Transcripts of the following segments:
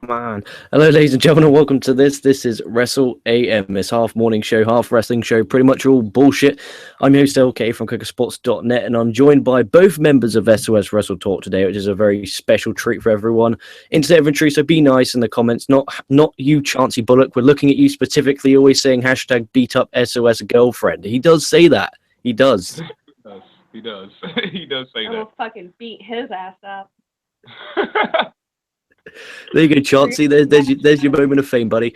Man. Hello, ladies and gentlemen, and welcome to this. This is Wrestle AM. It's half morning show, half wrestling show, pretty much all bullshit. I'm your host, LK from Kocosports.net, and I'm joined by both members of SOS Wrestle Talk today, which is a very special treat for everyone. Internet inventory, so be nice in the comments. Not you, Chancey Bullock. We're looking at you specifically, always saying hashtag beat up SOS girlfriend. He does say that. He does. He does. He does say that. I will fucking beat his ass up. There you go, Chauncey. There's your moment of fame, buddy.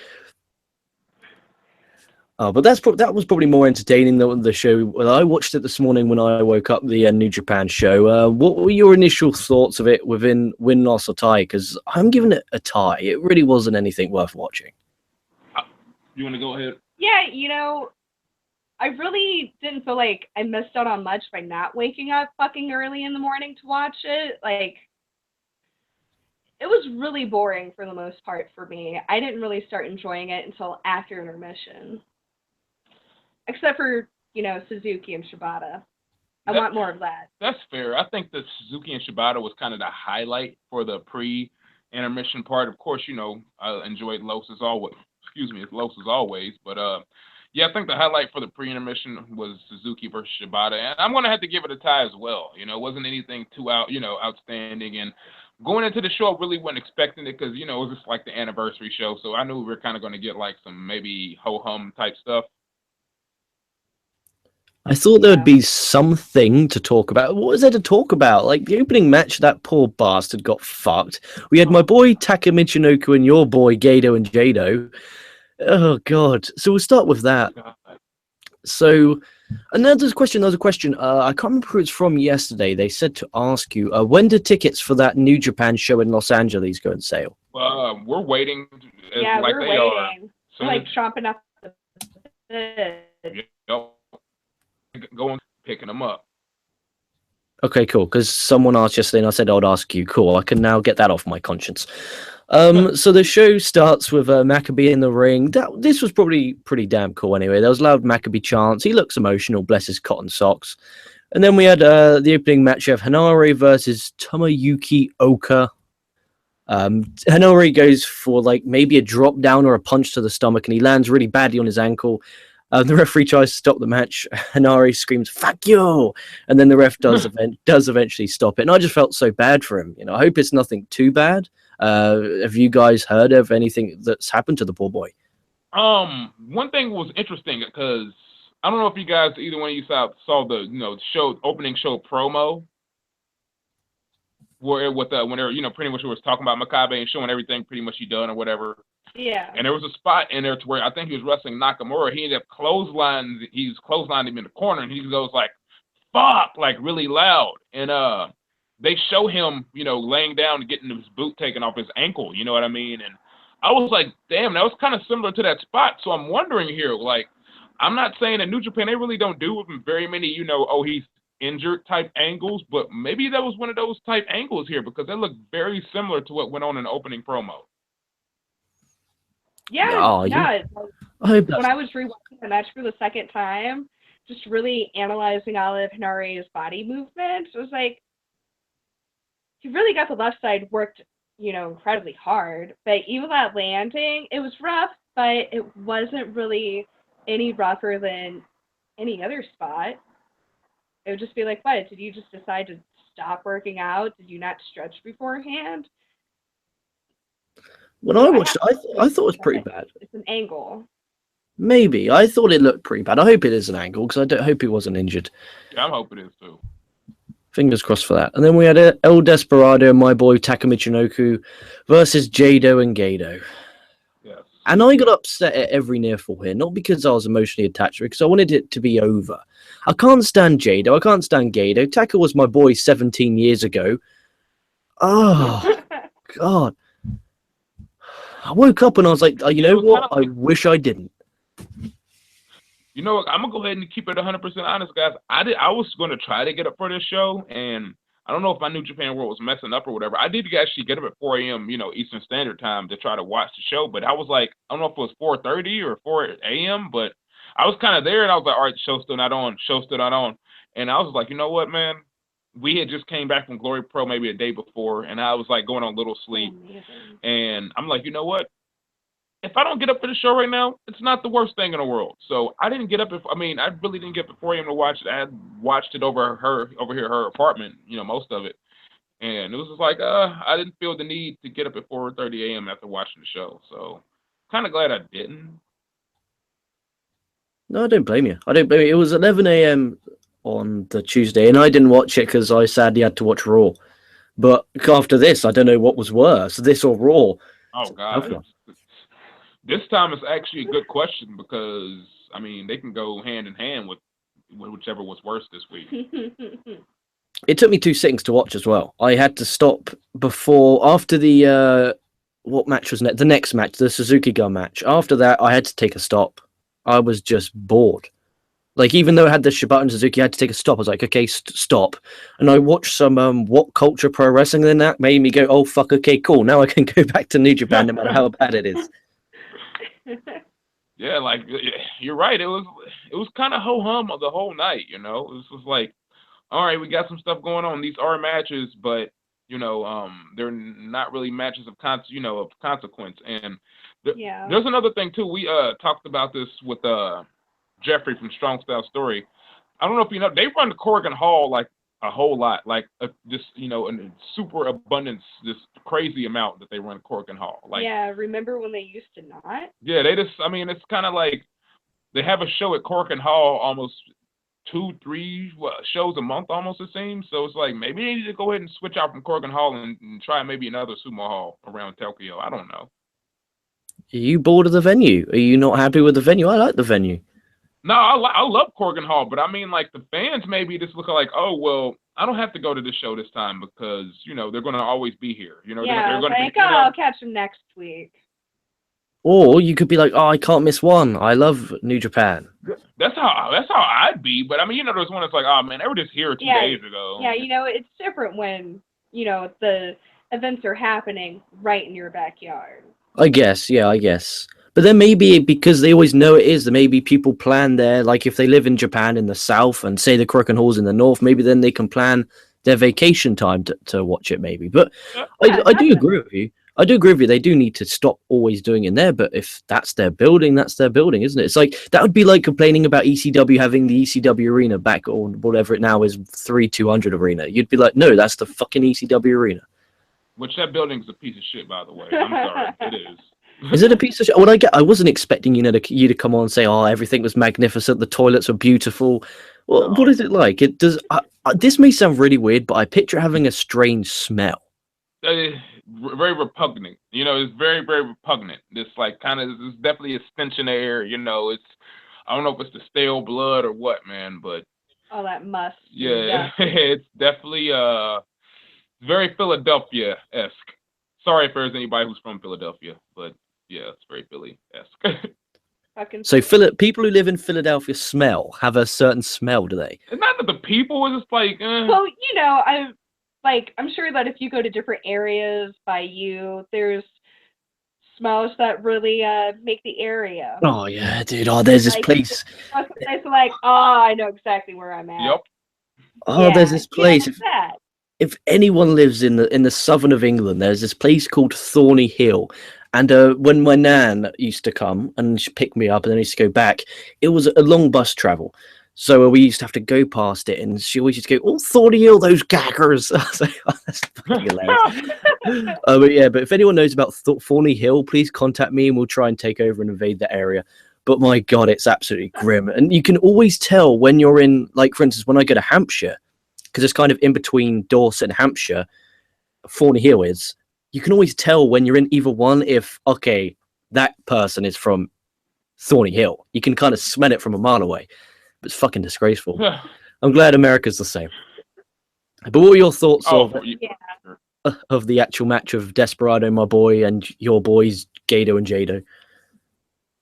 But that was probably more entertaining than the show. Well, I watched it this morning when I woke up, the New Japan show. What were your initial thoughts of it within win, loss, or tie? Because I'm giving it a tie. It really wasn't anything worth watching. You want to go ahead? Yeah, I really didn't feel like I missed out on much by not waking up fucking early in the morning to watch it. It was really boring for the most part for me. I didn't really start enjoying it until after intermission. Except for, Suzuki and Shibata. I want more of that. That's fair. I think that Suzuki and Shibata was kind of the highlight for the pre-intermission part. Of course, I enjoyed Los as always. Los as always. But, yeah, I think the highlight for the pre-intermission was Suzuki versus Shibata. And I'm going to have to give it a tie as well. It wasn't anything too outstanding. And going into the show, I really wasn't expecting it because, it was just like the anniversary show. So I knew we were kind of going to get like some maybe ho-hum type stuff. I thought there would be something to talk about. What was there to talk about? Like, the opening match, that poor bastard got fucked. We had my boy Taka Michinoku and your boy Kato and Jade. Oh, God. So we'll start with that. So, another question. I can't remember who it's from yesterday. They said to ask you, when do tickets for that New Japan show in Los Angeles go on sale? We're waiting. Yeah, we're waiting. We're like chomping up the going picking them up. Okay, cool. Because someone asked yesterday, and I said I would ask you. Cool. I can now get that off my conscience. So the show starts with Makabe in the ring. This was probably pretty damn cool anyway. There was loud Makabe chants. He looks emotional, bless his cotton socks. And then we had the opening match of Hanare versus Tomoyuki Oka. Hanare goes for like maybe a drop down or a punch to the stomach, and he lands really badly on his ankle. The referee tries to stop the match. Hanare screams, "Fuck you!" And then the ref does eventually stop it. And I just felt so bad for him. I hope it's nothing too bad. Have you guys heard of anything that's happened to the poor boy? One thing was interesting because I don't know if you guys, either one of you saw the opening show promo where when they're pretty much was talking about Makabe and showing everything pretty much he done or whatever. Yeah. And there was a spot in there to where I think he was wrestling Nakamura. He ended up clotheslining him in the corner, and he goes like, "Fuck!" like really loud. And they show him, laying down and getting his boot taken off his ankle. You know what I mean? And I was like, damn, that was kind of similar to that spot. So I'm wondering here, like, I'm not saying that New Japan, they really don't do very many, he's injured type angles, but maybe that was one of those type angles here because they look very similar to what went on in the opening promo. Yeah, when I was rewatching the match for the second time, just really analyzing all of Hanare's body movements, it was like, he really got the left side worked, incredibly hard. But even that landing, it was rough, but it wasn't really any rougher than any other spot. It would just be like, what? Did you just decide to stop working out? Did you not stretch beforehand? When I watched it, I thought it was pretty bad. It's an angle. Maybe. I thought it looked pretty bad. I hope it is an angle because I don't hope he wasn't injured. Yeah, I hope it is too. Fingers crossed for that. And then we had El Desperado and my boy Taka Michinoku versus Jade and Kato. Yes. And I got upset at every near fall here, not because I was emotionally attached to it, because I wanted it to be over. I can't stand Jade. I can't stand Kato. Taka was my boy 17 years ago. Oh, God. I woke up and I was like, you know what? I wish I didn't. You know what? I'm going to go ahead and keep it 100% honest, guys. I was going to try to get up for this show, and I don't know if my New Japan World was messing up or whatever. I did actually get up at 4 a.m., Eastern Standard Time to try to watch the show, but I was like, I don't know if it was 4:30 or 4 a.m., but I was kind of there, and I was like, all right, show's still not on. And I was like, you know what, man? we had just came back from Glory Pro maybe a day before, and I was like going on little sleep. And I'm like, you know what? If I don't get up for the show right now, it's not the worst thing in the world. So I didn't get up. I really didn't get up at 4 a.m. to watch it. I had watched it over here, her apartment, most of it. And it was just like, I didn't feel the need to get up at 4:30 a.m. after watching the show. So kind of glad I didn't. No, I don't blame you. I don't blame you. It was 11 a.m. on the Tuesday, and I didn't watch it because I sadly had to watch Raw. But after this, I don't know what was worse, this or Raw. Oh, God. This time it's actually a good question because, they can go hand in hand with whichever was worse this week. It took me 2 seconds to watch as well. I had to stop after the, what match was next? The next match, the Suzuki Gun match. After that, I had to take a stop. I was just bored. Like, even though I had the Shibata and Suzuki, I had to take a stop. I was like, okay, stop. And I watched some What Culture Pro Wrestling, and that made me go, oh, fuck, okay, cool. Now I can go back to New Japan no matter how bad it is. Yeah, like, you're right. It was kind of ho-hum the whole night, It was like, all right, we got some stuff going on. These are matches, but, they're not really matches of consequence. And there's another thing, too. We talked about this with Jeffrey from Strong Style Story. I don't know if you know, they run the Corgan Hall like a whole lot, like just in super abundance, this crazy amount that they run Corgan Hall. Like, yeah, remember when they used to not? Yeah, they just, it's kind of like they have a show at Corgan Hall almost 2-3 shows a month, almost, it seems. So it's like maybe they need to go ahead and switch out from Corgan Hall and try maybe another sumo hall around Tokyo. I don't know. Are you bored of the venue? Are you not happy with the venue? I like the venue. No, I love Corgan Hall, but like the fans maybe just look like, oh, well, I don't have to go to this show this time because, they're going to always be here. They're going to be, I'll catch them next week. Or you could be like, oh, I can't miss one. I love New Japan. That's how I'd be. But, there's one that's like, oh, man, they were just here 2 days ago. Yeah, it's different when, the events are happening right in your backyard. I guess. But then maybe because they always know it is, that maybe people plan there. Like if they live in Japan in the south and say the Corgan Hall's in the north, maybe then they can plan their vacation time to watch it maybe. But I do agree with you. They do need to stop always doing it there. But if that's their building, isn't it? It's like, that would be like complaining about ECW having the ECW Arena back, or whatever it now is, 3200 Arena. You'd be like, no, that's the fucking ECW Arena. Which that building's a piece of shit, by the way. I'm sorry, it is. Is it a piece of shit? I wasn't expecting you to come on and say, "Oh, everything was magnificent. The toilets were beautiful." Well, what is it like? It does. This may sound really weird, but I picture having a strange smell. Very repugnant. It's very, very repugnant. This there's definitely a stench in the air. It's, I don't know if it's the stale blood or what, man, but all that must. Yeah, it's definitely very Philadelphia-esque. Sorry if there's anybody who's from Philadelphia, but yeah, it's very Philly-esque. So people who live in Philadelphia have a certain smell, do they? It's not that the people is just like. Well, I'm sure that if you go to different areas by you, there's smells that really make the area. Oh yeah, dude. Oh, there's this place. It's like, I know exactly where I'm at. Yep. Oh, there's this place. If anyone lives in the southern of England, there's this place called Thorny Hill. And when my nan used to come and she picked me up and then used to go back, it was a long bus travel. So we used to have to go past it, and she always used to go, "Oh, Thorny Hill, those gaggers!" I was like, "Oh, that's fucking hilarious." But if anyone knows about Thorny Hill, please contact me, and we'll try and take over and invade the area. But my God, it's absolutely grim, and you can always tell when you're in, like, for instance, when I go to Hampshire, because it's kind of in between Dorset and Hampshire, Thorny Hill is. You can always tell when you're in either one if, okay, that person is from Thorny Hill. You can kind of smell it from a mile away. It's fucking disgraceful. I'm glad America's the same. But what were your thoughts of the actual match of Desperado, my boy, and your boys, Kato and Jade?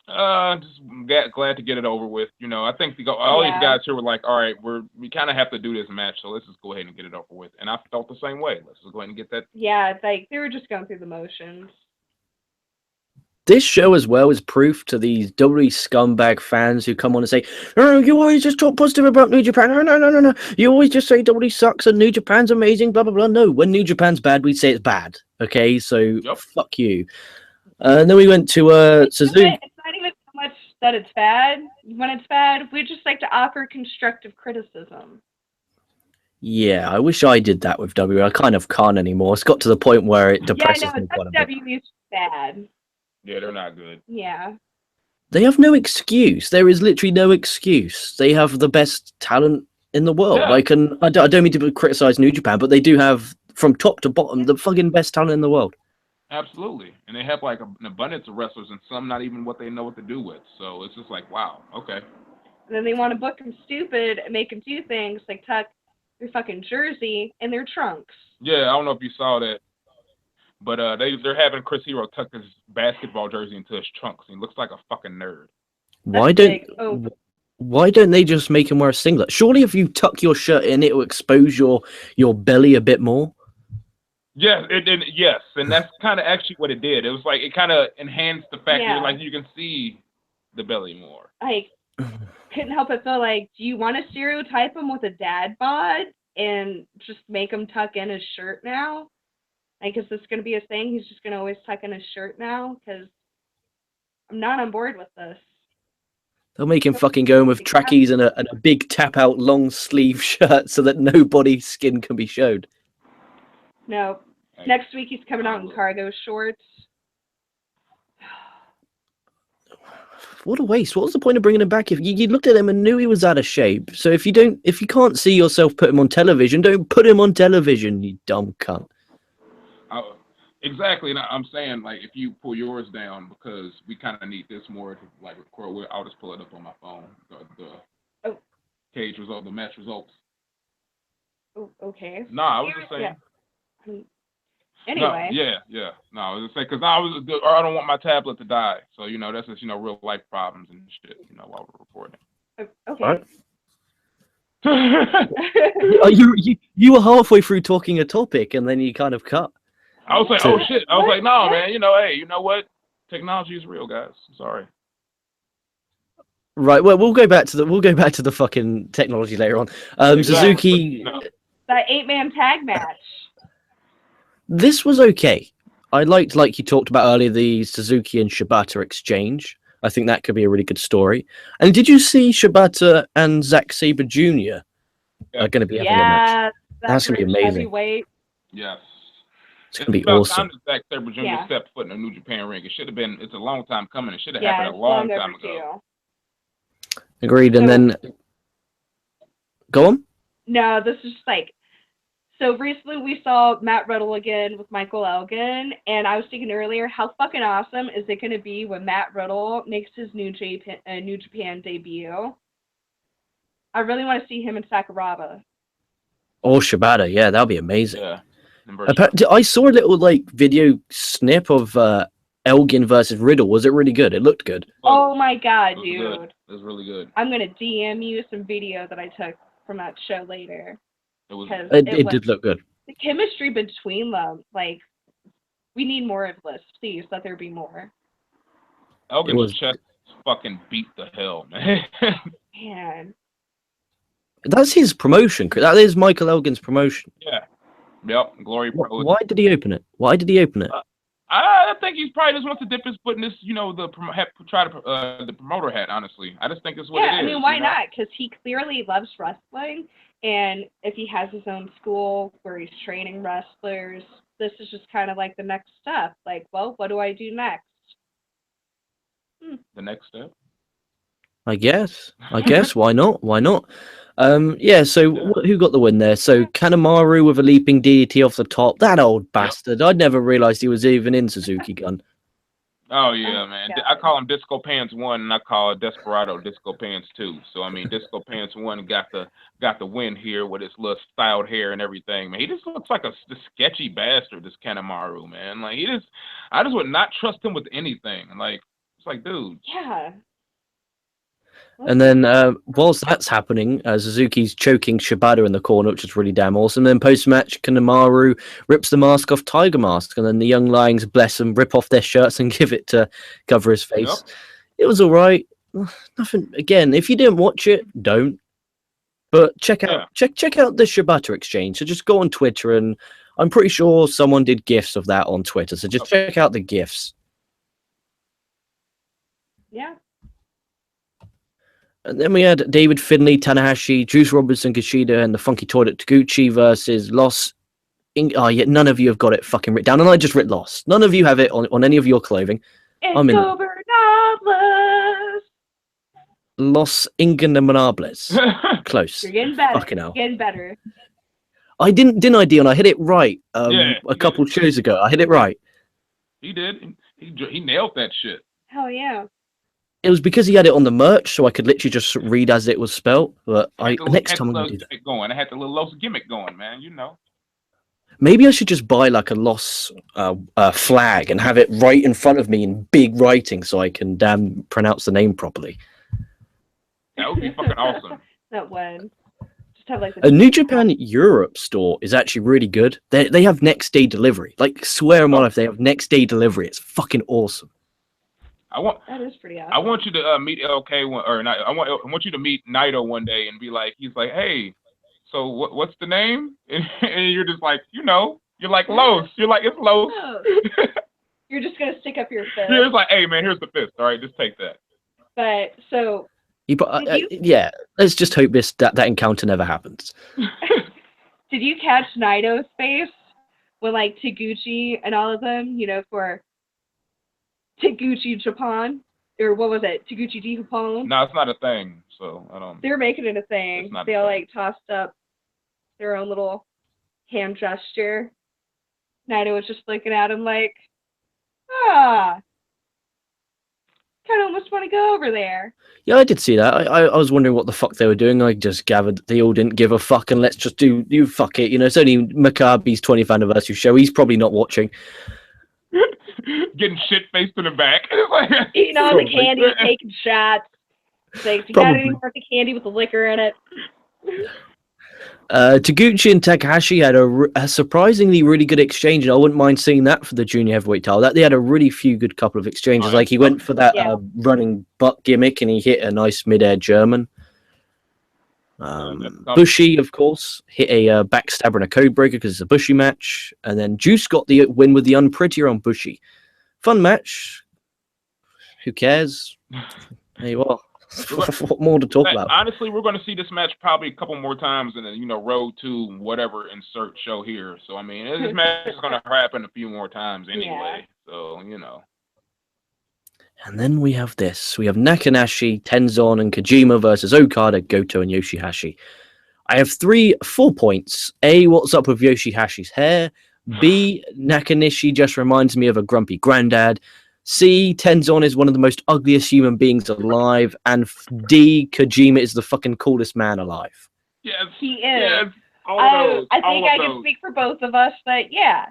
Just glad to get it over with. I think all these guys here were like, all right, we kind of have to do this match, so let's just go ahead and get it over with. And I felt the same way. Let's just go ahead and get that. Yeah, like they were just going through the motions. This show as well is proof to these WWE scumbag fans who come on and say, "Oh, you always just talk positive about New Japan. No. You always just say WWE sucks and New Japan's amazing, blah, blah, blah." No, when New Japan's bad, we say it's bad. Okay, so fuck you. And then we went to Suzuki. It's not even so much that it's bad. When it's bad, we just like to offer constructive criticism. Yeah, I wish I did that with WWE. I kind of can't anymore. It's got to the point where it depresses me quite a bit. WWE is bad. Yeah, they're not good. Yeah. They have no excuse. There is literally no excuse. They have the best talent in the world. Yeah. Like, and I don't mean to criticize New Japan, but they do have, from top to bottom, the fucking best talent in the world. Absolutely. And they have like an abundance of wrestlers and some not even what they know what to do with. So it's just like, wow, okay. And then they want to book them stupid and make them do things like tuck their fucking jersey in their trunks. Yeah, I don't know if you saw that. But they're having Chris Hero tuck his basketball jersey into his trunks. He looks like a fucking nerd. Why don't they just make him wear a singlet? Surely if you tuck your shirt in, it will expose your belly a bit more. Yes, yes, and that's kind of actually what it did. It was like it kind of enhanced the fact that like you can see the belly more. I couldn't help but feel like, do you want to stereotype him with a dad bod and just make him tuck in his shirt now? Like, is this going to be a thing? He's just going to always tuck in his shirt now? Because I'm not on board with this. They'll make him fucking go in with trackies and a big tap-out long sleeve shirt so that no body skin can be showed. No. Next week he's coming out in cargo shorts. What a waste. What was the point of bringing him back if you looked at him and knew he was out of shape? So if you can't see yourself put him on television, don't put him on television, you dumb cunt. Exactly, and I'm saying, like, if you pull yours down, because we kind of need this more to, like, record. I'll just pull it up on my phone. The cage result, the match results. Oh, okay. Nah, I was just saying. Yeah. Anyway. No, yeah. No, I was just saying, because I don't want my tablet to die. So, that's just, real life problems and shit, while we're recording. Okay. All right. You were halfway through talking a topic and then you kind of cut. I was like, oh shit. I was like, no, man, hey, you know what? Technology is real, guys. Sorry. Right, well, we'll go back to the fucking technology later on. Suzuki. No. That 8-man tag match. This was okay. I liked, like you talked about earlier, the Suzuki and Shibata exchange. I think that could be a really good story. And did you see Shibata and Zack Sabre Jr. are going to be having a match? That's going to be amazing. Heavyweight. Yes. It's going to be awesome. Zack Sabre Jr. stepped foot in a New Japan ring. It should have been. It's a long time coming. It should have happened a long time ago. Agreed. And then, go on. No, this is just like. So recently we saw Matt Riddle again with Michael Elgin, and I was thinking earlier, how fucking awesome is it going to be when Matt Riddle makes his New Japan debut? I really want to see him in Sakuraba. Or Shibata, yeah, that'll be amazing. Yeah. I saw a little video snip of Elgin versus Riddle. Was it really good? It looked good. Oh my god, dude! It was really good. I'm gonna DM you some video that I took from that show later. It did look good. The chemistry between them, like, we need more of this. Please, let there be more. Elgin's chest fucking beat the hell, man. Man. That's his promotion. That is Michael Elgin's promotion. Yeah. Yep. Glory Pro. Why did he open it? I think he's probably just wants to dip his foot in this, the promoter hat. Honestly, I just think it's what it is. I mean, why not? Because he clearly loves wrestling, and if he has his own school where he's training wrestlers, this is just kind of like the next step. Like, well, what do I do next? The next step. I guess. Why not? Who got the win there? So Kanemaru with a leaping DDT off the top. That old bastard. I'd never realized he was even in Suzuki Gun. Oh, yeah, man. I call him Disco Pants 1, and I call it Desperado Disco Pants 2. So, I mean, Disco Pants 1 got the win here with his little styled hair and everything, man. He just looks like a sketchy bastard, this Kanemaru, man. Like, I just would not trust him with anything. Like, it's like, dude. Yeah. And then whilst that's happening, Suzuki's choking Shibata in the corner, which is really damn awesome. Then post-match, Kanemaru rips the mask off Tiger Mask, and then the Young Lions, bless them, rip off their shirts and give it to cover his face. Yep. It was all right. Nothing. Again, if you didn't watch it, don't. But check out the Shibata exchange. So just go on Twitter, and I'm pretty sure someone did GIFs of that on Twitter. So just check out the GIFs. Yeah. And then we had David Finlay, Tanahashi, Juice Robinson, Kushida, and the Funky Toilet Taguchi versus Los. None of you have got it fucking written down, and I just writ Los. None of you have it on any of your clothing. Los Ingobernables. Close. You're getting better. Fucking hell. Getting better. I didn't I, Dion? I hit it right a couple shows ago. I hit it right. He did. He nailed that shit. Hell yeah. It was because he had it on the merch, so I could literally just read as it was spelled. But next time I'm gonna do that. I had the little Los gimmick going, man. You know. Maybe I should just buy like a Los flag and have it right in front of me in big writing, so I can pronounce the name properly. That would be fucking awesome. That would. Just have like a New Japan Europe store is actually really good. They have next day delivery. Like, swear on my life, they have next day delivery. It's fucking awesome. That is pretty awesome. I want you to meet LK I want you to meet Naito one day and be like, he's like, hey, so what's the name? And you're just like, you're like Los. You're like, it's Los. Oh. You're just gonna stick up your fist. You're just like, hey man, here's the fist. All right, just take that. But so. Yeah, let's just hope that encounter never happens. Did you catch Naito's face when like Taguchi and all of them, for Taguchi Japan, or what was it, Taguchi Japan? No, it's not a thing. So I don't. They're making it a thing. They all like tossed up their own little hand gesture. Naito was just looking at him like, kind of almost want to go over there. Yeah, I did see that. I was wondering what the fuck they were doing. I just gathered they all didn't give a fuck, and let's just do fuck it. It's only Makabe's 20th anniversary show. He's probably not watching. Getting shit faced in the back. Eating all the candy, taking shots. Like, you got any more of the candy with the liquor in it? Taguchi and Takahashi had a surprisingly really good exchange, and I wouldn't mind seeing that for the junior heavyweight title. That they had a really few good couple of exchanges. Like, he went for that running butt gimmick, and he hit a nice mid-air German. Bushi, of course, hit a backstabber and a code breaker because it's a Bushi match, and then Juice got the win with the unprettier on Bushi. Fun match. Who cares? There you are. What more to talk about? Honestly, we're going to see this match probably a couple more times in the road to whatever insert show here. So I mean, this match is going to happen a few more times anyway. Yeah. So And then we have this. We have Nakanashi, Tenzon, and Kijima versus Okada, Goto, and Yoshihashi. I have 4 points. A, what's up with Yoshihashi's hair? B, Nakanishi just reminds me of a grumpy granddad. C, Tenzon is one of the most ugliest human beings alive. And D, Kijima is the fucking coolest man alive. Yes, he is. Yes, I think I can speak for both of us, but yeah,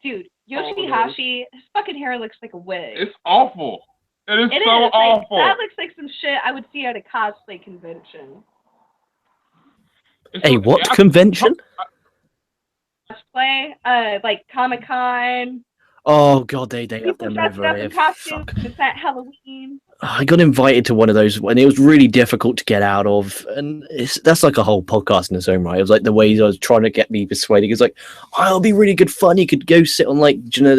dude. Yoshihashi, his fucking hair looks like a wig. It's awful. It is so awful. That looks like some shit I would see at a cosplay convention. What convention? Cosplay, like Comic-Con. Oh god, they have them over here. It's at Halloween. I got invited to one of those, and it was really difficult to get out of. And that's like a whole podcast in its own right. It was like the ways I was trying to get me persuaded. It's like, it'll be really good fun. You could go sit on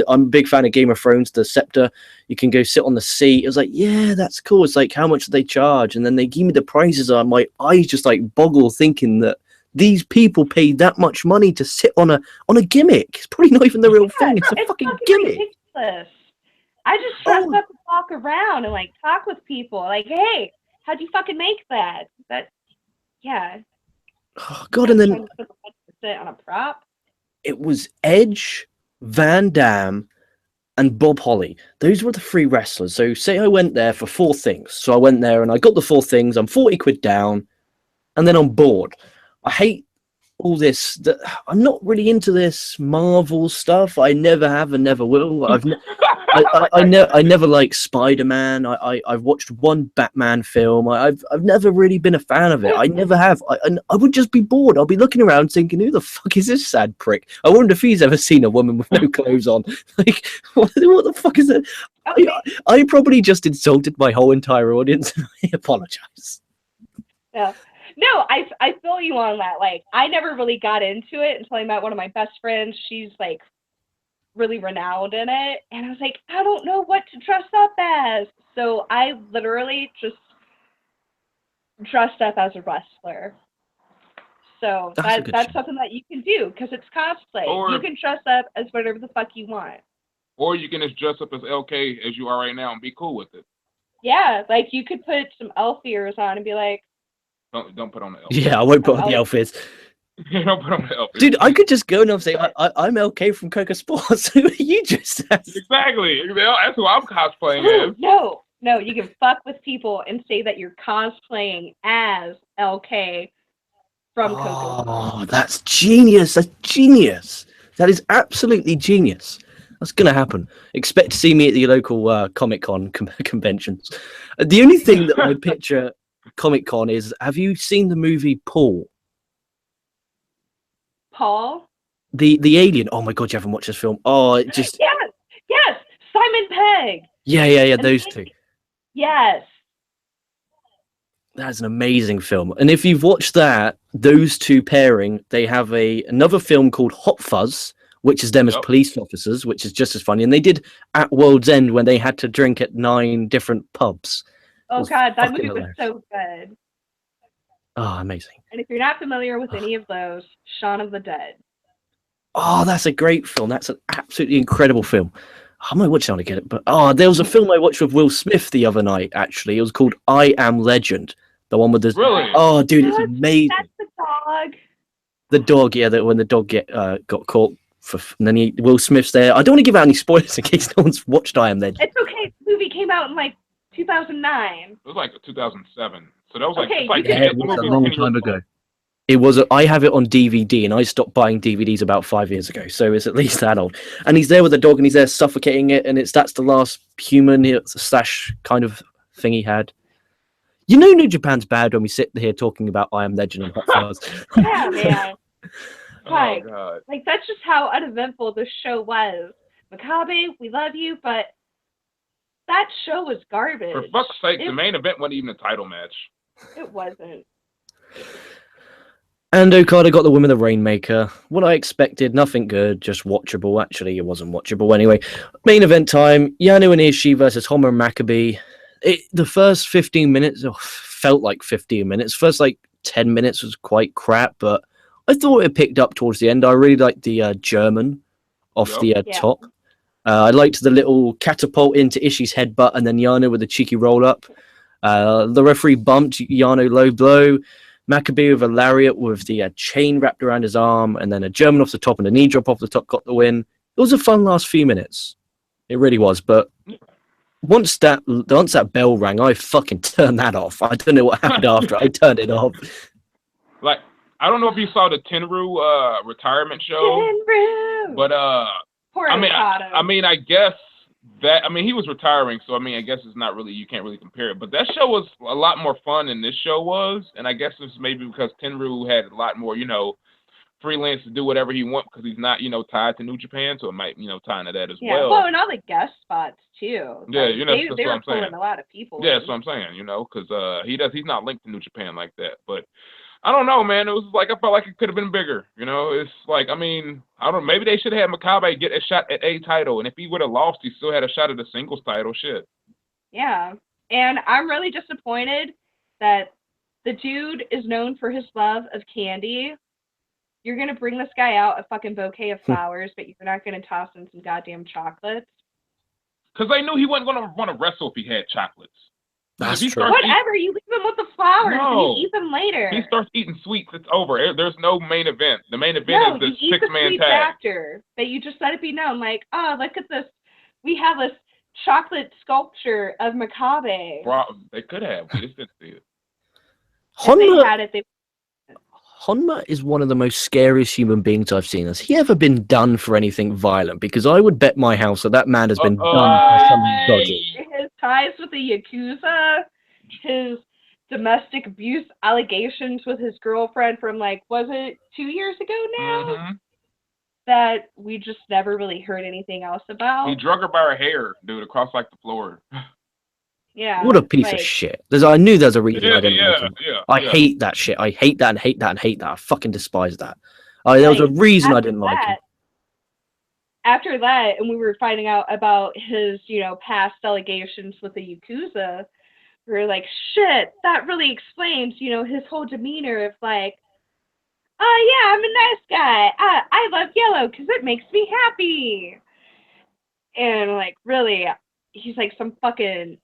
I'm a big fan of Game of Thrones, the Scepter. You can go sit on the seat. It was like, yeah, that's cool. It's like, how much do they charge? And then they give me the prices. And my eyes just like boggle thinking that these people pay that much money to sit on a gimmick. It's probably not even the real thing. It's a fucking gimmick. Ridiculous. I just dress up and walk around and like talk with people. Like, hey, how'd you fucking make that? Oh god, and then sit on a prop. It was Edge, Van Dam, and Bob Holly. Those were the 3 wrestlers. So say I went there for 4 things. So I went there and I got the 4 things. I'm 40 quid down, and then I'm bored. I hate all this. I'm not really into this Marvel stuff. I never have and never will. I never liked Spider-Man. I've watched one Batman film. I've never really been a fan of it. I never have. I would just be bored. I'll be looking around thinking, who the fuck is this sad prick? I wonder if he's ever seen a woman with no clothes on. Like, what the fuck is that? I probably just insulted my whole entire audience. I apologize. Yeah. No, I feel you on that. Like, I never really got into it until I met one of my best friends. She's like really renowned in it, and I was like, I don't know what to dress up as. So I literally just dressed up as a wrestler. So that's something that you can do because it's cosplay. Or you can dress up as whatever the fuck you want. Or you can just dress up as LK as you are right now and be cool with it. Yeah, like you could put some elf ears on and be like, Don't put on the elf. Yeah, I won't put on the elf ears. Don't put on the elf ears. Dude, I could just go and say, I'm LK from Kocosports. Who are you just as? Exactly. That's who I'm cosplaying as. No, you can fuck with people and say that you're cosplaying as LK from Koco. Oh, that's genius. That's genius. That is absolutely genius. That's going to happen. Expect to see me at the local Comic-Con conventions. The only thing that I picture Comic-Con is, have you seen the movie Paul? Paul? The alien. Oh my god, you haven't watched this film. Oh, it just... Yes! Simon Pegg! Yeah, those two. Yes. That's an amazing film. And if you've watched that, those two pairing, they have another film called Hot Fuzz, which is them as police officers, which is just as funny. And they did At World's End when they had to drink at 9 different pubs. Oh god, that movie hilarious. was so good. Oh, amazing. And if you're not familiar with any of those, Shaun of the Dead. Oh, that's a great film. That's an absolutely incredible film. I might watch it to get it, but there was a film I watched with Will Smith the other night, actually. It was called I Am Legend. The one with the... Really? Oh, dude, it's amazing. That's the dog. The dog, yeah, when the dog got caught. And then Will Smith's there. I don't want to give out any spoilers in case no one's watched I Am Legend. It's okay. The movie came out in like 2009. It was like 2007. So that was Okay, it was a long time ago. It was. I have it on DVD, and I stopped buying DVDs about 5 years ago, so it's at least that old. And he's there with the dog, and he's there suffocating it, and that's the last human / kind of thing he had. You know, New Japan's bad when we sit here talking about I Am Legend and Hot Fuzz. Yeah, man. Like, God. Like that's just how uneventful this show was. Makabe, we love you, but that show was garbage. For fuck's sake, the main event wasn't even a title match. It wasn't. And Okada got the win with the Rainmaker. What I expected, nothing good, just watchable. Actually, it wasn't watchable anyway. Main event time, Yano and Ishii versus Honma and Makabe. The first 15 minutes felt like 15 minutes. First 10 minutes was quite crap, but I thought it picked up towards the end. I really liked the German off the top. I liked the little catapult into Ishii's headbutt and then Yano with a cheeky roll-up. The referee bumped Yano low blow. Makabe with a lariat with the chain wrapped around his arm, and then a German off the top and a knee drop off the top got the win. It was a fun last few minutes. It really was, but once that bell rang, I fucking turned that off. I don't know what happened after. I turned it off. Like, I don't know if you saw the Tenryu retirement show. Tenryu! But Poor I Okada. mean, I guess he was retiring, so I guess it's not really, you can't really compare it. But that show was a lot more fun than this show was, and I guess it's maybe because Tenryu had a lot more, freelance to do whatever he wants because he's not, tied to New Japan, so it might, tie into that as well. Well, and all the guest spots too. Yeah, Like, that's they what were I'm saying. pulling a lot of people. Yeah, that's what I'm saying, because he's not linked to New Japan like that. But I don't know, man. It was like I felt like it could have been bigger. It's like I don't know. Maybe they should have had Makabe get a shot at a title, and if he would have lost, he still had a shot at a singles title. Shit. Yeah, and I'm really disappointed that the dude is known for his love of candy. You're gonna bring this guy out a fucking bouquet of flowers, but you're not gonna toss in some goddamn chocolates. Because they knew he wasn't gonna want to wrestle if he had chocolates. That's if he true. Whatever, you leave him with the flowers No. and you eat them later. He starts eating sweets, it's over. There's no main event. The main event is the six-man tag. After, but you just let it be known, like, oh, look at this. We have this chocolate sculpture of Makabe. Bro, they could have. We just didn't see it. If they had it, Honma is one of the most scariest human beings I've seen. Has he ever been done for anything violent? Because I would bet my house that man has been done for something dodgy. His ties with the Yakuza, his domestic abuse allegations with his girlfriend from, like, was it 2 years ago now? Mm-hmm. That we just never really heard anything else about. He drug her by her hair, dude, across like the floor. Yeah. What a piece of shit. I knew there's a reason I didn't like him. I yeah. hate that shit. I hate that and hate that and hate that. I fucking despise that. There was a reason I didn't like him. After that, and we were finding out about his, past allegations with the Yakuza, we were like, shit, that really explains, his whole demeanor of like, oh yeah, I'm a nice guy. I love yellow because it makes me happy. And like, really, he's like some fucking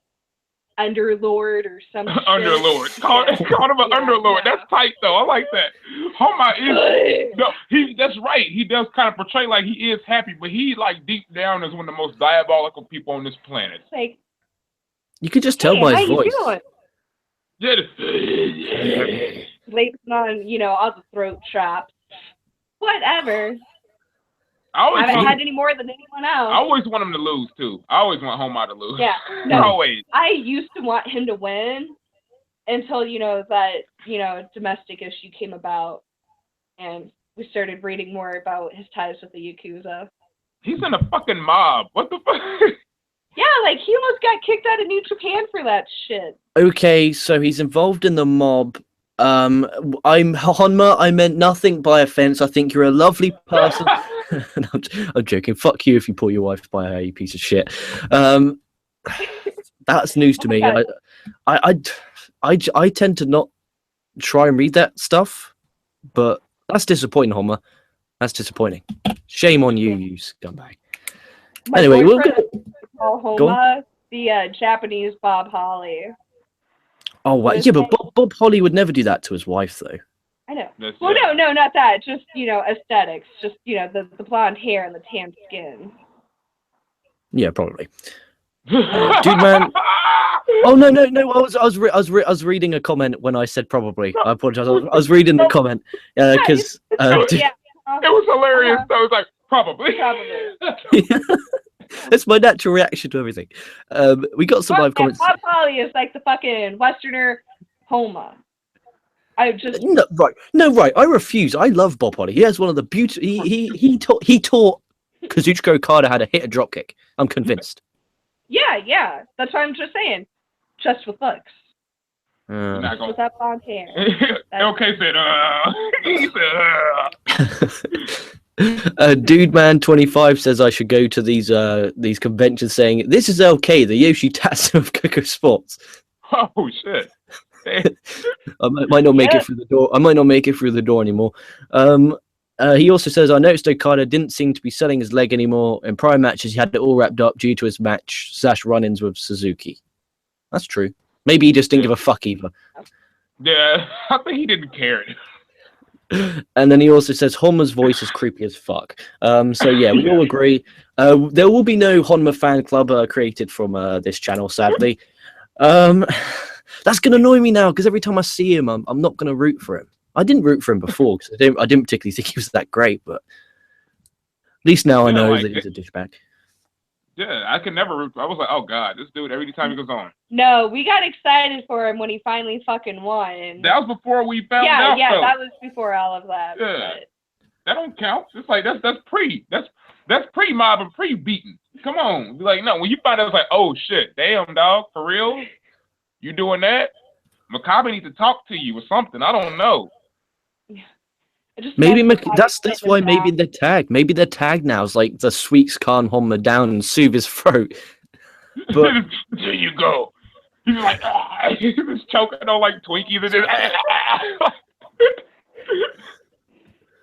underlord or some shit. Underlord. Call him an underlord. Yeah. That's tight though. I like that. Honma is that's right. He does kind of portray like he is happy, but he like deep down is one of the most diabolical people on this planet. Like, you could just tell by his voice. Yeah. Lays on, all the throat chops. Whatever. I haven't had any more than anyone else. I always want him to lose too. I always want Honma to lose. Yeah. No, always. I used to want him to win until, that, domestic issue came about and we started reading more about his ties with the Yakuza. He's in a fucking mob. What the fuck? Yeah, like he almost got kicked out of New Japan for that shit. Okay, so he's involved in the mob. I'm Honma. I meant nothing by offense. I think you're a lovely person. I'm joking. Fuck you if you pull your wife by hair, you piece of shit. That's news to me. I tend to not try and read that stuff, but that's disappointing, Honma. That's disappointing. Shame on you, you scumbag. Anyway, we'll call Honma the Japanese Bob Holly. Oh, wow. Yeah, but Bob Holly would never do that to his wife, though. I know. Well, no, not that. Just, aesthetics. Just, the blonde hair and the tan skin. Yeah, probably. Dude, man. Oh, no. I was reading a comment when I said probably. I apologize. I was reading the comment because it was hilarious. I was like, probably. That's my natural reaction to everything. We got some live comments. Bob Holly is like the fucking Westerner Honma. No, right. I refuse. I love Bob Holly. He has one of the beautiful. He taught Kazuchika Okada how to hit a dropkick. I'm convinced. Yeah. That's what I'm just saying. Just with looks. Just with that blonde hair. Okay, said. Dude Man 25 says I should go to these conventions, saying this is LK, the Yoshi Tatsu of Kocosports. Oh shit. I might not make it through the door. I might not make it through the door anymore. He also says, I noticed Okada didn't seem to be selling his leg anymore. In prior matches, he had it all wrapped up due to his match/run-ins with Suzuki. That's true. Maybe he just didn't give a fuck either. Yeah, I think he didn't care. And then he also says Honma's voice is creepy as fuck. So yeah, we all agree. There will be no Honma Fan Club created from this channel, sadly. That's going to annoy me now because every time I see him, I'm not going to root for him. I didn't root for him before because I didn't particularly think he was that great, but at least now I know that he's a douchebag. Yeah, I could never root for him. I was like, oh god, this dude every time he goes on. No, we got excited for him when he finally fucking won. That was before we found out. Yeah, that was before all of that. Yeah. But that don't count. It's like that's pre-mob and pre-beaten. Come on. Be like, no, when you find out, it's like, oh shit, damn dog, for real? You doing that? Makabe needs to talk to you or something. I don't know. Maybe that's why maybe the tag now is like the sweets calm Honma down and soothe his throat. But there you go. He's like, he's choking on like Twinkies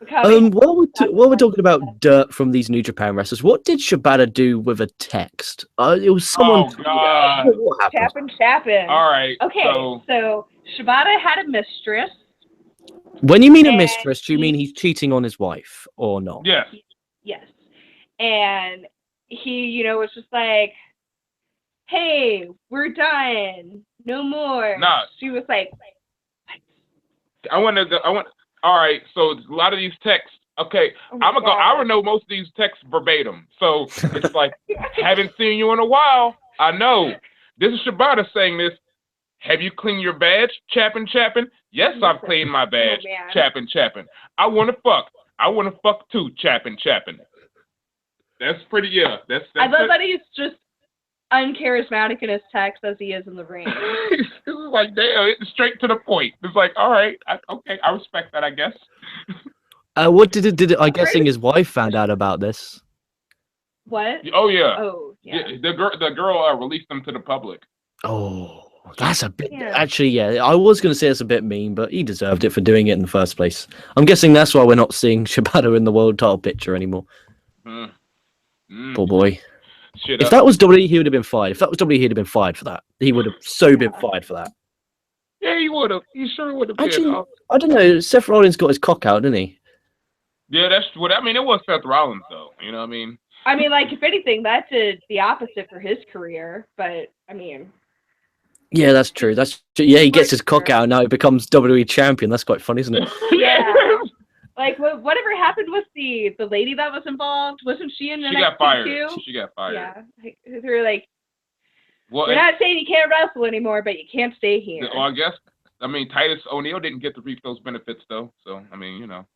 and while we're talking about dirt from these New Japan wrestlers, what did Shibata do with a text? It was someone. Oh god. What Chappin. All right. Okay, so Shibata had a mistress. When you mean a mistress, do you mean he's cheating on his wife or not? Yes. Yes. And he, was just like, hey, we're done. No more. Nah. She was like, I want All right, so a lot of these texts. Okay, I'm gonna go. I would know most of these texts verbatim. So it's like, haven't seen you in a while. I know. This is Shibata saying this. Have you cleaned your badge, Chappin? Yes, I've cleaned my badge, Chappin. I want to fuck. I want to fuck too, Chappin. That's pretty. Yeah, that's. I love that he's just uncharismatic in his text as he is in the ring. It's like, damn, it's straight to the point. It's like, all right, okay, I respect that, I guess. What did it? I'm guessing his wife found out about this. What? Oh yeah. Oh yeah. The girl released them to the public. Oh, that's a bit. Yeah. Actually, yeah, I was going to say it's a bit mean, but he deserved it for doing it in the first place. I'm guessing that's why we're not seeing Shibata in the world title picture anymore. Poor boy. If that was WWE, he would have been fired. If that was WWE, he'd have been fired for that. He would have been fired for that. Yeah, he would have. He sure would have. Actually, I don't know. Seth Rollins got his cock out, didn't he? Yeah, that's what I mean. It was Seth Rollins, though. You know what I mean? I mean, like, if anything, that did the opposite for his career. But I mean, yeah, that's true. Yeah, he gets his cock out, and now he becomes WWE champion. That's quite funny, isn't it? Yeah. Like, whatever happened with the lady that was involved? Wasn't she in the NXT got fired. Too? She got fired. Yeah. They were like, well, we're not saying you can't wrestle anymore, but you can't stay here. Well, I guess, Titus ONeil didn't get to reap those benefits, though. So, I mean, you know.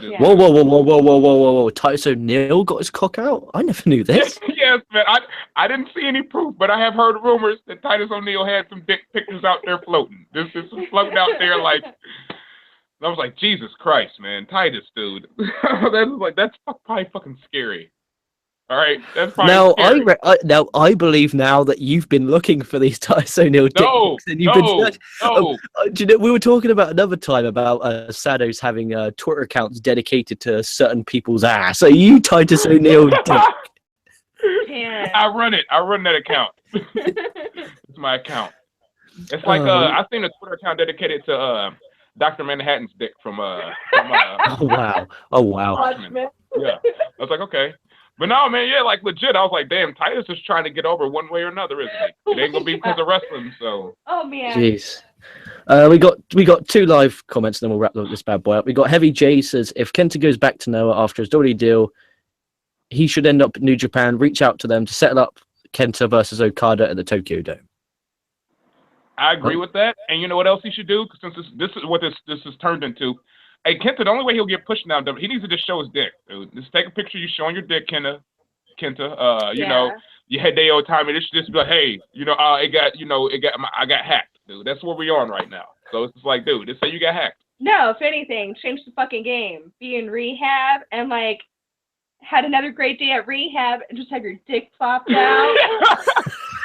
Yeah. Whoa. Titus ONeil got his cock out? I never knew this. Yes, man. I didn't see any proof, but I have heard rumors that Titus ONeil had some dick pictures out there floating. This is floating out there like... I was like, Jesus Christ, man, Titus, dude. That's probably fucking scary. All right, that's probably scary. Now I believe now that you've been looking for these Titus ONeil dick pics, and you've been. Do you know, we were talking about another time about Sados having Twitter accounts dedicated to certain people's ass. Are you Titus ONeil dick? Yeah. I run that account. It's my account. It's like I've seen a Twitter account dedicated to Dr. Manhattan's dick from Oh wow. Yeah. I was like, okay. But no, man, yeah, like legit. I was like, damn, Titus is trying to get over one way or another, isn't he? It ain't gonna be because of wrestling, so. Oh man. Jeez. We got 2 live comments, and then we'll wrap this bad boy up. We got Heavy J says, if Kenta goes back to Noah after his WWE deal, he should end up at New Japan, reach out to them to settle up Kenta versus Okada at the Tokyo Dome. I agree with that, and you know what else he should do? Since this is what this has turned into. Hey, Kenta, the only way he'll get pushed now, he needs to just show his dick. Dude. Just take a picture of you showing your dick, Kenta. You know, you had Hideo time, and it should just be like, hey, you know, I got hacked, dude. That's where we on right now. So it's just like, dude, just say you got hacked. No, if anything, change the fucking game. Be in rehab and like had another great day at rehab and just have your dick plopped out.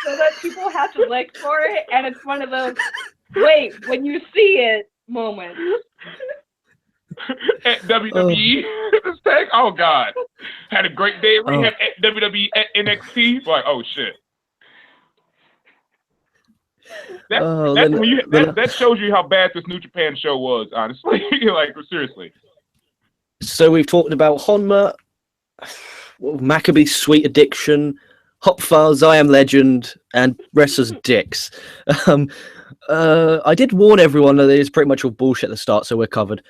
So that people have to lick for it, and it's one of those wait when you see it moments. At WWE, this tag, oh god, had a great day at rehab at WWE at NXT. Like, oh shit. That shows you how bad this New Japan show was, honestly. Like, seriously. So we've talked about Honma, Makabe's Sweet Addiction, Hot Fuzz, I Am Legend, and wrestlers' dicks. I did warn everyone that it is pretty much all bullshit at the start, so we're covered.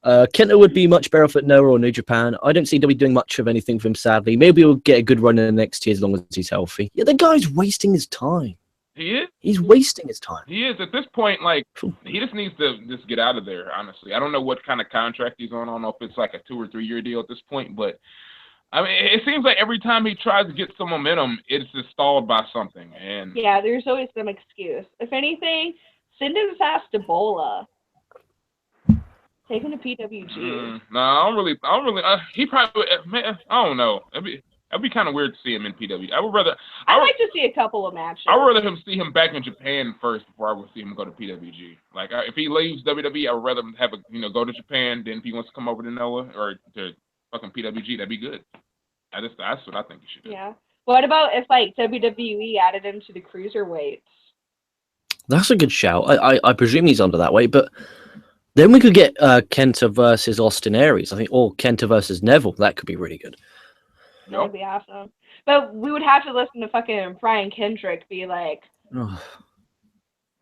Kenta would be much better off at Noah or New Japan. I don't see WWE doing much of anything for him, sadly. Maybe he'll get a good run in the next year as long as he's healthy. Yeah, the guy's wasting his time. He is? He's wasting his time. He is. At this point, like, he just needs to just get out of there, honestly. I don't know what kind of contract he's on. I don't know if it's like a 2 or 3 year deal at this point, but I mean, it seems like every time he tries to get some momentum, it's just stalled by something. And yeah, there's always some excuse. If anything, send his ass to Bola. Take him to PWG. No, I don't really. He probably, man, I don't know. That'd be kind of weird to see him in PWG. I'd like to see a couple of matches. I would rather see him back in Japan first before I would see him go to PWG. Like, if he leaves WWE, I would rather him have go to Japan. Then if he wants to come over to Noah or to fucking PWG, that'd be good. That's what I think he should do. Yeah. What about if like WWE added him to the cruiserweights? That's a good shout. I presume he's under that weight, but then we could get Kenta versus Austin Aries, I think, or Kenta versus Neville. That could be really good. That would be awesome. But we would have to listen to fucking Brian Kendrick be like,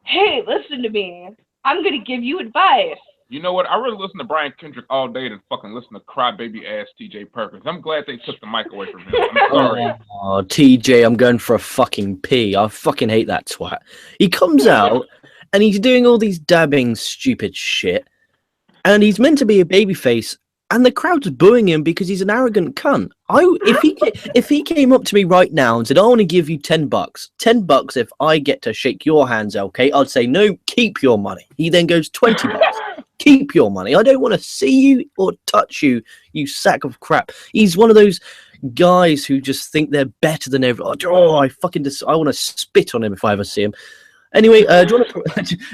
hey, listen to me. I'm going to give you advice. You know what? I really listen to Brian Kendrick all day than fucking listen to crybaby ass T.J. Perkins. I'm glad they took the mic away from him. I'm sorry. Oh, TJ, I'm going for a fucking pee. I fucking hate that twat. He comes out and he's doing all these dabbing stupid shit, and he's meant to be a babyface, and the crowd's booing him because he's an arrogant cunt. If he came up to me right now and said, "I want to give you $10, $10 if I get to shake your hands, okay?" I'd say, "No, keep your money." He then goes, $20. Keep your money. I don't want to see you or touch you, you sack of crap. He's one of those guys who just think they're better than everyone. Oh, I want to spit on him if I ever see him. Anyway, do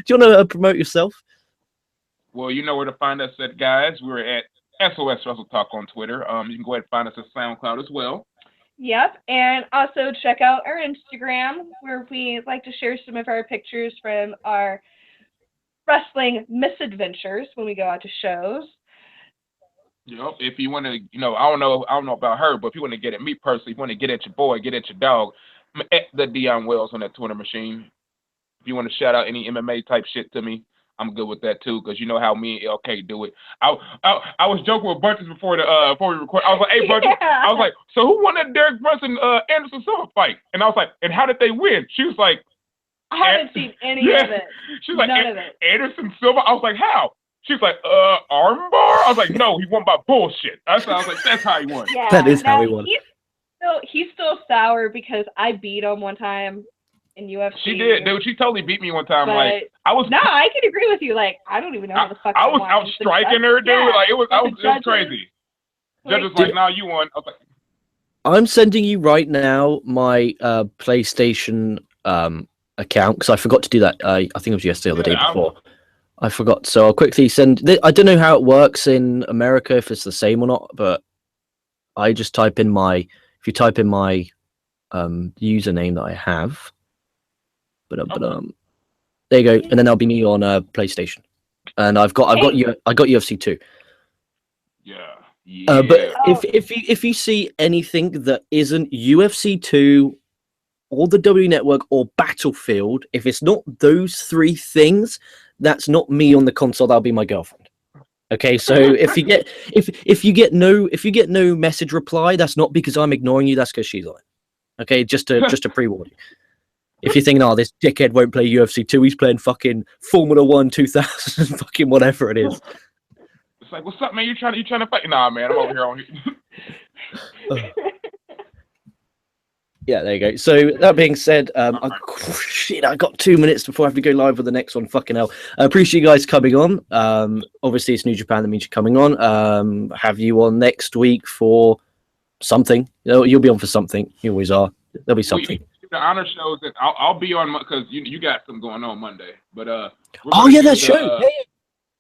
you want to promote yourself? Well, you know where to find us at, guys. We're at SOS Wrestle Talk on Twitter. You can go ahead and find us at SoundCloud as well. Yep, and also check out our Instagram, where we like to share some of our pictures from our wrestling misadventures when we go out to shows. Yep. If you want to, I don't know about her, but if you want to get at me personally, if you want to get at your boy, get at your dog, I'm at the Dion Wells on that Twitter machine. If you want to shout out any MMA type shit to me, I'm good with that too, because you know how me and LK do it. I was joking with Bunches before we record. I was like, "Hey, Bunches," I was like, "So who won that Derek Brunson Anderson Silva fight?" And I was like, "And how did they win?" She was like, I haven't seen any of it. She's like, none of it. Anderson Silva. I was like, "How?" She's like, armbar? I was like, "No, he won by bullshit." I was like, "That's how he won." Yeah, that is how he won. He's still sour because I beat him one time in UFC. She did, dude. She totally beat me one time. But like No, I can agree with you. Like, I don't even know how the fuck I was out striking her, dude. Yeah. Like it was crazy. Judges like, "Now you won." I was like, I'm sending you right now my PlayStation account, because I forgot to do that. I think it was yesterday or the day before. I forgot, so I'll quickly send. I don't know how it works in America, if it's the same or not, but I just type in my. If you type in my username that I have, there you go, and then that'll be me on PlayStation, and I got UFC 2. Yeah. But if you see anything that isn't UFC 2 or the W Network or Battlefield, if it's not those three things, that's not me on the console. That'll be my girlfriend. Okay, so if you get no message reply, that's not because I'm ignoring you. That's because she's on it. Okay, just to pre-warn you. If you're thinking, "Oh, this dickhead won't play UFC 2, he's playing fucking Formula 1 2000, fucking whatever it is." It's like, "What's up, man? You trying to fight?" "Nah, man, I'm over here on Yeah, there you go. So that being said, I got 2 minutes before I have to go live with the next one. Fucking hell. I appreciate you guys coming on. Obviously, it's New Japan that means you're coming on. Have you on next week for something? You'll be on for something. You always are. There'll be something. The honor shows that I'll be on because you got something going on Monday. But that show.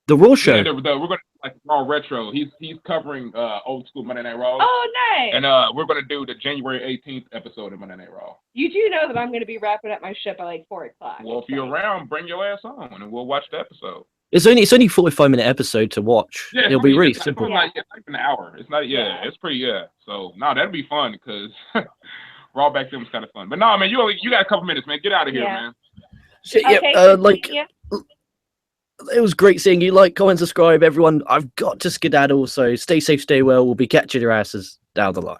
The Raw show. Yeah, we're gonna like Raw Retro. He's covering old school Monday Night Raw. Oh, nice. And we're gonna do the January 18th episode of Monday Night Raw. You do know that I'm gonna be wrapping up my ship at like 4 o'clock. Well, if you're around, bring your ass on and we'll watch the episode. It's only 45-minute episode to watch. Yeah, it'll be really simple. It's not even an hour. It's not. Yeah, it's pretty. Yeah. So that'd be fun because Raw back then was kind of fun. But no, man, you got a couple minutes, man. Get out of here, man. It was great seeing you. Like, comment, subscribe, everyone. I've got to skedaddle, so stay safe, stay well. We'll be catching your asses down the line.